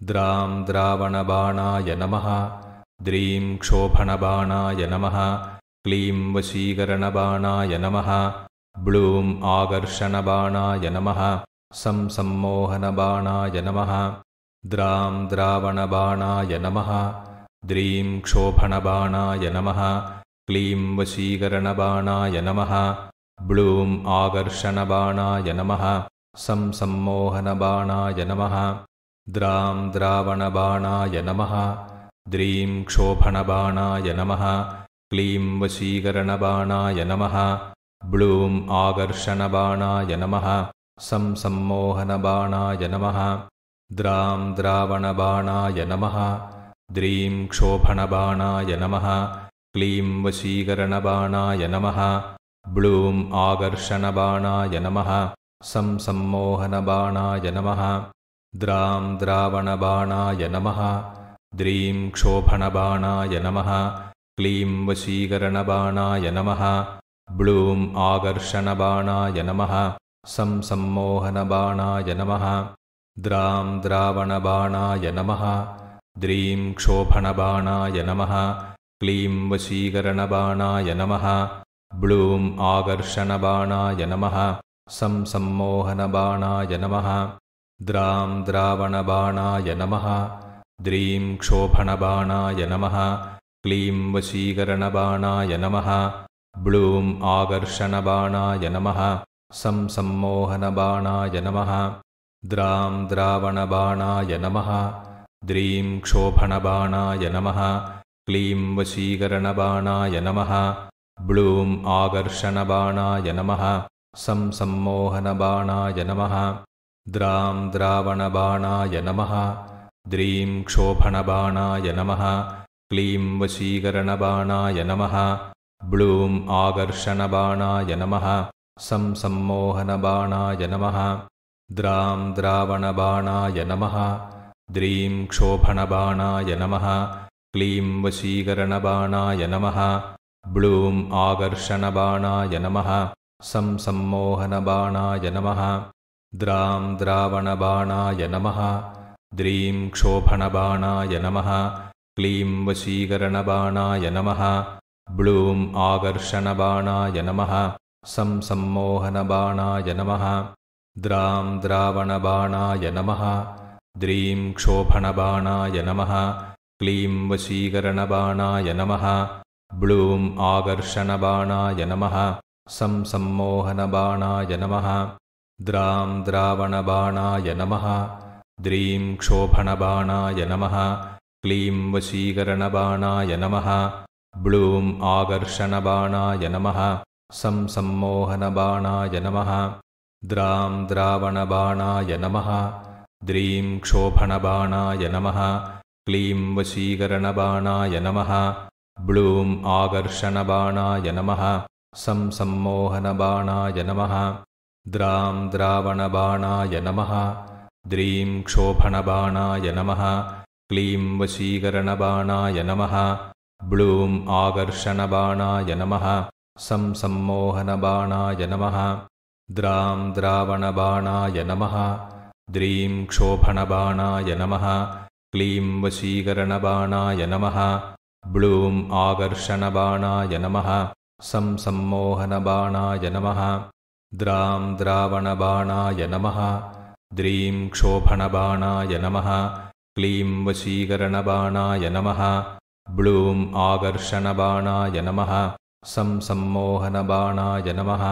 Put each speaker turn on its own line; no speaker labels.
द्रां द्रावणबाणाय नमः द्रीं क्षोभणबाणाय नमः क्लीं वशीकरणबाणाय नमः ब्लूं आकर्षणबाणाय नमः सं सम्मोहनबाणाय नमः द्रां द्रावणबाणाय नमः द्रीं क्षोभणबाणाय नमः क्लीं वशीकरणबाणाय नमः ब्लूं आकर्षणबाणाय नमः सं सम्मोहनबाणाय नमः द्रां द्रावणबाणाय नमः द्रीं क्षोभणबाणाय नमः क्लीं वशीकरणबाणाय नमः ब्लूं आकर्षणबाणाय नमः सं सम्मोहनबाणाय नमः द्रां द्रावणबाणाय नमः द्रीं क्षोभणबाणाय नमः क्लीं वशीकरणबाणाय नमः ब्लूं आकर्षणबाणाय नमः सं सम्मोहनबाणाय नमः द्रां द्रावणबाणाय नमः द्रीं क्षोभणबाणाय नमः क्लीं वशीकरणबाणाय नमः ब्लूं आकर्षणबाणाय नमः सं सम्मोहनबाणाय नमः द्रां द्रावणबाणाय नमः द्रीं क्षोभणबाणाय नमः क्लीं वशीकरणबाणाय नमः ब्लूं आकर्षणबाणाय नमः सं सम्मोहनबाणाय नमः द्रां द्रावणबाणाय नमः द्रीं क्षोभणबाणाय नमः क्लीं वशीकरणबाणाय नमः ब्लूं आकर्षणबाणाय नमः सं सम्मोहनबाणाय नमः द्रां द्रावणबाणाय नमः द्रीं क्षोभणबाणाय नमः क्लीं वशीकरणबाणाय नमः ब्लूं आकर्षणबाणाय नमः सं सम्मोहनबाणाय नमः द्रां द्रावणबाणाय नमः द्रीं क्षोभणबाणाय नमः क्लीं वशीकरणबाणाय नमः ब्लूं आकर्षणबाणाय नमः सं सम्मोहनबाणाय नमः द्रां द्रावणबाणाय नमः द्रीं क्षोभणबाणाय नमः क्लीं वशीकरणबाणाय नमः ब्लूं आकर्षणबाणाय नमः सं सम्मोहनबाणाय नमः द्रां द्रावणबाणाय नमः द्रीं क्षोभणबाणाय नमः क्लीं वशीकरणबाणाय नमः ब्लूं आकर्षणबाणाय नमः सं सम्मोहनबाणाय नमः द्रां द्रावणबाणाय नमः द्रीं क्षोभणबाणाय नमः क्लीं वशीकरणबाणाय नमः ब्लूं आकर्षणबाणाय नमः सं सम्मोहनबाणाय नमः द्रां द्रावणबाणाय नमः द्रीं क्षोभणबाणाय नमः क्लीं वशीकरणबाणाय नमः ब्लूं आकर्षणबाणाय नमः सं सम्मोहनबाणाय नमः द्रां द्रावणबाणाय नमः द्रीं क्षोभणबाणाय नमः क्लीं वशीकरणबाणाय नमः ब्लूं आकर्षणबाणाय नमः सं सम्मोहनबाणाय नमः द्रां द्रावणबाणाय नमः द्रीं क्षोभणबाणाय नमः क्लीं वशीकरणबाणाय नमः ब्लूं आकर्षणबाणाय नमः सं सम्मोहनबाणाय नमः द्रां द्रावणबाणाय नमः द्रीं क्षोभणबाणाय नमः क्लीं वशीकरणबाणाय नमः ब्लूं आकर्षणबाणाय नमः सं सम्मोहनबाणाय नमः द्रां द्रावणबाणाय नमः द्रीं क्षोभणबाणाय नमः क्लीं वशीकरणबाणाय नमः ब्लूं आकर्षणबाणाय नमः सं सम्मोहनबाणाय नमः